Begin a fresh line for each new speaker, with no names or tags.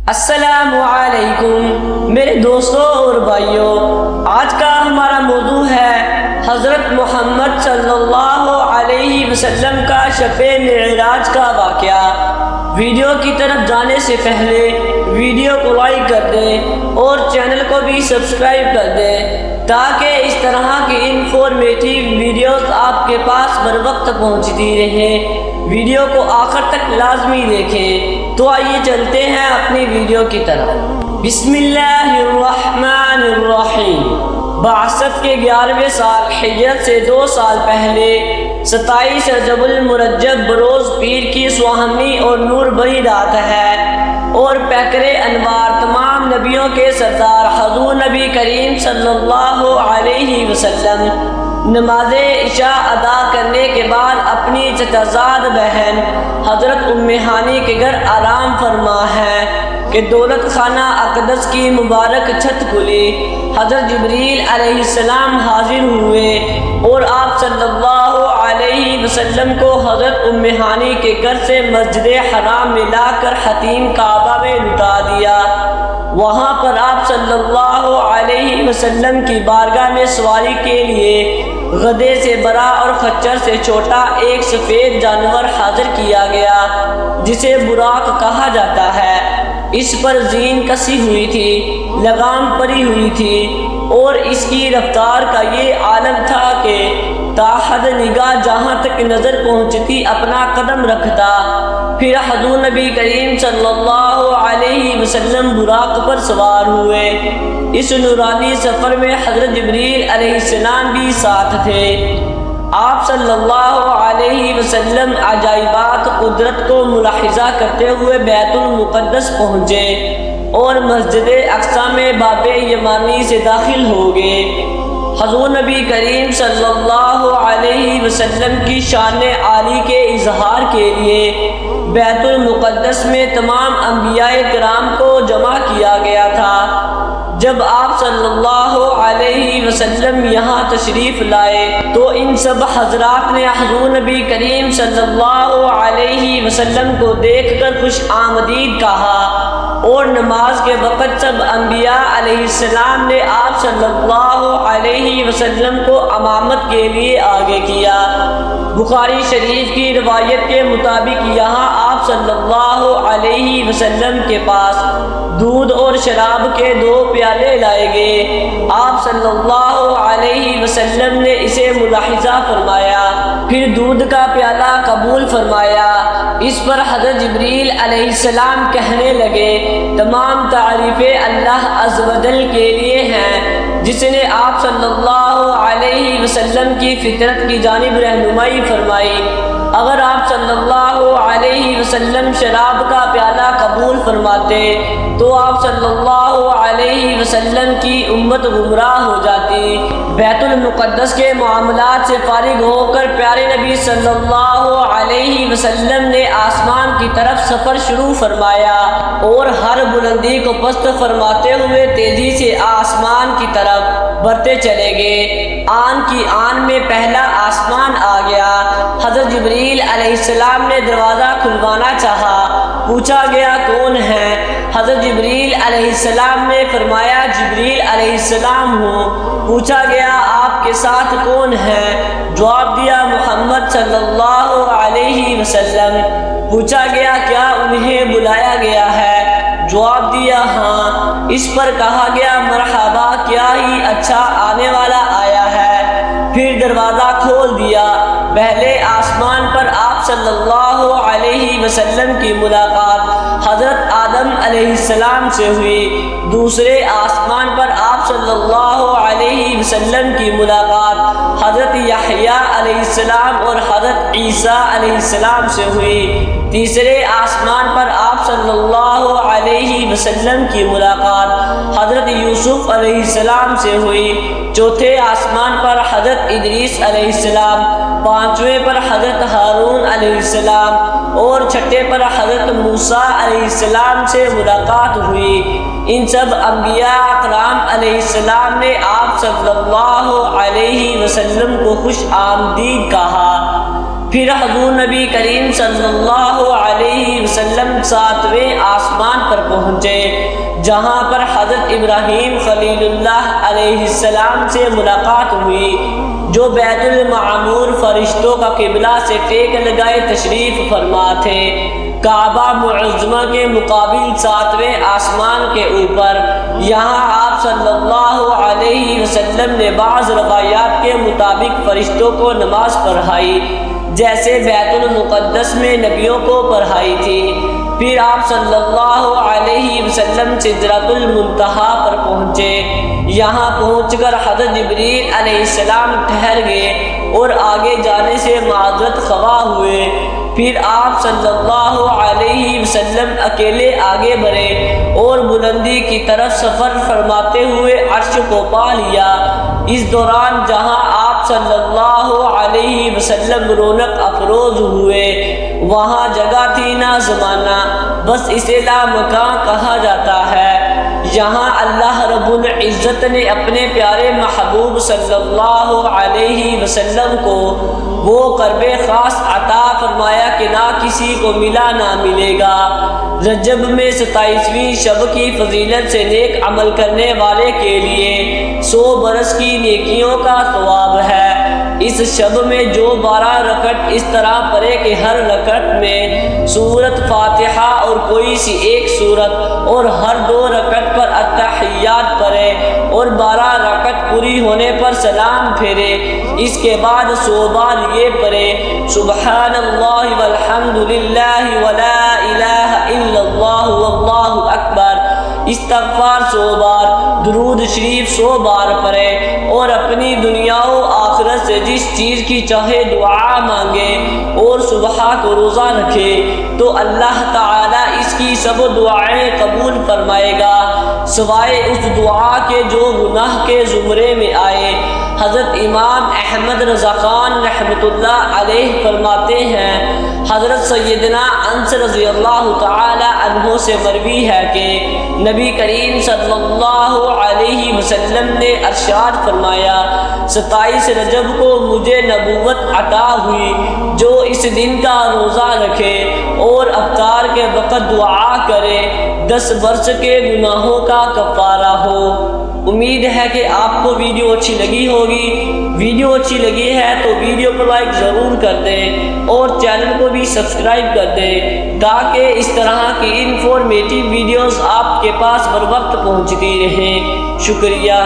السلام علیکم میرے دوستوں اور بھائیوں، آج کا ہمارا موضوع ہے حضرت محمد صلی اللہ علیہ وسلم کا شب معراج کا واقعہ۔ ویڈیو کی طرف جانے سے پہلے ویڈیو کو لائک کر دیں اور چینل کو بھی سبسکرائب کر دیں تاکہ اس طرح کی انفارمیٹیو ویڈیوز آپ کے پاس بر وقت پہنچتی رہیں۔ ویڈیو کو آخر تک لازمی دیکھیں۔ تو آئیے چلتے ہیں اپنی ویڈیو کی طرف۔ بسم اللہ الرحمن الرحیم۔ بعثت کے 11ویں سال ہجرت سے 2 سال پہلے 27 رجب المرجب بروز پیر کی سوہنی اور نور بھری رات ہے، اور پیکر انوار تمام نبیوں کے سردار حضور نبی کریم صلی اللہ علیہ وسلم نماز عشاء ادا کرنے کے بعد اپنی چچازاد بہن حضرت ام ہانی کے گھر آرام فرما ہے کہ دولت خانہ اقدس کی مبارک چھت کھلی۔ حضرت جبریل علیہ السلام حاضر ہوئے اور آپ صلی اللہ علیہ وسلم کو حضرت ام ہانی کے گھر سے مسجد حرام میں لا کر حتیم کعبہ میں لٹا دیا۔ وہاں پر آپ صلی اللہ علیہ وسلم کی بارگاہ میں سواری کے لیے گدھے سے بڑا اور خچر سے چھوٹا ایک سفید جانور حاضر کیا گیا جسے براق کہا جاتا ہے۔ اس پر زین کسی ہوئی تھی، لگام پری ہوئی تھی، اور اس کی رفتار کا یہ عالم تھا کہ تاحد نگاہ جہاں تک نظر پہنچتی اپنا قدم رکھتا۔ پھر حضور نبی کریم صلی اللہ علیہ وسلم براق پر سوار ہوئے۔ اس نورانی سفر میں حضرت جبریل علیہ السلام بھی ساتھ تھے۔ آپ صلی اللہ علیہ وسلم عجائبات قدرت کو ملاحظہ کرتے ہوئے بیت المقدس پہنچے اور مسجد اقصی میں باب یمانی سے داخل ہو گئے۔ حضور نبی کریم صلی اللہ علیہ وسلم کی شان عالی کے اظہار کے لیے بیت المقدس میں تمام انبیاء کرام کو جمع کیا گیا تھا۔ جب آپ صلی اللہ علیہ وسلم یہاں تشریف لائے تو ان سب حضرات نے حضور نبی کریم صلی اللہ علیہ وسلم کو دیکھ کر خوش آمدید کہا، اور نماز کے وقت سب انبیاء علیہ السلام نے آپ صلی اللہ علیہ وسلم کو امامت کے لیے آگے کیا۔ بخاری شریف کی روایت کے مطابق یہاں آپ صلی اللہ علیہ وسلم کے پاس دودھ اور شراب کے 2 پیالے لائے گئے۔ آپ صلی اللہ علیہ وسلم نے اسے ملاحظہ فرمایا، پھر دودھ کا پیالہ قبول فرمایا۔ اس پر حضرت جبریل علیہ السلام کہنے لگے، تمام تعریفیں اللہ عز و جل کے لیے ہیں جس نے آپ صلی اللہ علیہ وسلم کی فطرت کی جانب رہنمائی فرمائی۔ اگر آپ صلی اللہ علیہ وسلم شراب کا پیالہ قبول فرماتے تو آپ صلی اللہ علیہ وسلم کی امت گمراہ ہو جاتی۔ بیت المقدس کے معاملات سے فارغ ہو کر پیارے نبی صلی اللہ علیہ وسلم نے آسمان کی طرف سفر شروع فرمایا اور ہر بلندی کو پست فرماتے ہوئے تیزی سے آسمان کی طرف بڑھتے چلے گئے۔ آن کی آن میں پہلا آسمان آ گیا۔ حضرت جبریل علیہ السلام نے دروازہ کھلوانا چاہا، پوچھا گیا کون ہے؟ حضرت جبریل علیہ السلام نے فرمایا جبریل علیہ السلام ہوں۔ پوچھا گیا آپ کے ساتھ کون ہے؟ جواب دیا محمد صلی اللہ علیہ وسلم۔ پوچھا گیا کیا انہیں بلایا گیا ہے؟ جواب دیا ہاں۔ اس پر کہا گیا مرحبا، کیا ہی اچھا آنے والا آیا ہے۔ پھر دروازہ کھول دیا۔ پہلے آسمان پر آپ صلی اللہ علیہ وسلم کی ملاقات حضرت آدم علیہ السلام سے ہوئی۔ دوسرے آسمان پر آپ صلی اللہ علیہ وسلم کی ملاقات حضرت یحییٰ علیہ السلام اور حضرت عیسیٰ علیہ السلام سے ہوئی۔ تیسرے آسمان پر آپ صلی اللہ علیہ وسلم کی ملاقات حضرت یوسف علیہ السلام سے ہوئی۔ چوتھے آسمان پر حضرت ادریس علیہ السلام، پانچویں پر حضرت ہارون علیہ السلام اور چھٹے پر حضرت موسیٰ علیہ السلام سے ملاقات ہوئی۔ ان سب انبیاء اکرام علیہ السلام نے آپ صلی اللہ علیہ وسلم کو خوش آمدید کہا۔ پھر حضور نبی کریم صلی اللہ علیہ وسلم 7ویں آسمان پر پہنچے، جہاں پر حضرت ابراہیم خلیل اللہ علیہ السلام سے ملاقات ہوئی، جو بیت المعمور فرشتوں کا قبلہ سے ٹیک لگائے تشریف فرما تھے۔ کعبہ معظمہ کے مقابل 7ویں آسمان کے اوپر، یہاں آپ صلی اللہ علیہ وسلم نے بعض روایات کے مطابق فرشتوں کو نماز پڑھائی، جیسے بیت المقدس میں نبیوں کو پڑھائی تھی۔ پھر آپ صلی اللہ علیہ وسلم سدرۃ المنتہا پر پہنچے، یہاں پہنچ کر حضرت جبریل علیہ السلام ٹھہر گئے اور آگے جانے سے معذرت خواہ ہوئے۔ پھر آپ صلی اللہ علیہ وسلم اکیلے آگے بڑھے اور بلندی کی طرف سفر فرماتے ہوئے عرش کو پا لیا۔ اس دوران جہاں آپ صلی اللہ علیہ وسلم رونق افروز ہوئے، وہاں جگہ تھی نہ زمانہ، بس اسے لامکاں کہا جاتا ہے۔ یہاں اللہ رب العزت نے اپنے پیارے محبوب صلی اللہ علیہ وسلم کو وہ قرب خاص عطا فرمایا کہ نہ کسی کو ملا نہ ملے گا۔ رجب میں 27ویں شب کی فضیلت سے نیک عمل کرنے والے کے لیے 100 برس کی نیکیوں کا ثواب ہے۔ اس شب میں جو 12 رکعت اس طرح پڑھے کہ ہر رکعت میں سورۃ فاتحہ اور کوئی سی ایک سورت، اور ہر 2 رکعت پر التحیات پڑھے اور 12 رکعت پوری ہونے پر سلام پھیرے، اس کے بعد 100 بار یہ پڑھے سبحان اللہ والحمد للہ ولا الہ الا اللہ واللہ اکبر، استغفار 100 بار، درود شریف 100 بار پڑھے اور اپنی دنیا و آخرت سے جس چیز کی چاہے دعا مانگے اور صبح کو روزہ رکھے تو اللہ تعالیٰ اس کی سب دعائیں قبول فرمائے گا، سوائے اس دعا کے جو گناہ کے زمرے میں آئے۔ حضرت امام احمد رضا خان رحمۃ اللہ علیہ فرماتے ہیں، حضرت سیدنا انس رضی اللہ تعالی عنہ سے مروی ہے کہ نبی کریم صلی اللہ علیہ وسلم نے ارشاد فرمایا، 27 رجب کو مجھے نبوت عطا ہوئی، جو اس دن کا روزہ رکھے اور افطار کے وقت دعا کرے 10 برس کے گناہوں کا کفارہ ہو۔ امید ہے کہ آپ کو ویڈیو اچھی لگی ہوگی۔ ویڈیو اچھی لگی ہے تو ویڈیو کو لائک ضرور کر دیں اور چینل کو بھی سبسکرائب کر دیں تاکہ اس طرح کی انفارمیٹیو ویڈیوز آپ کے پاس بر وقت پہنچتی رہیں۔ شکریہ۔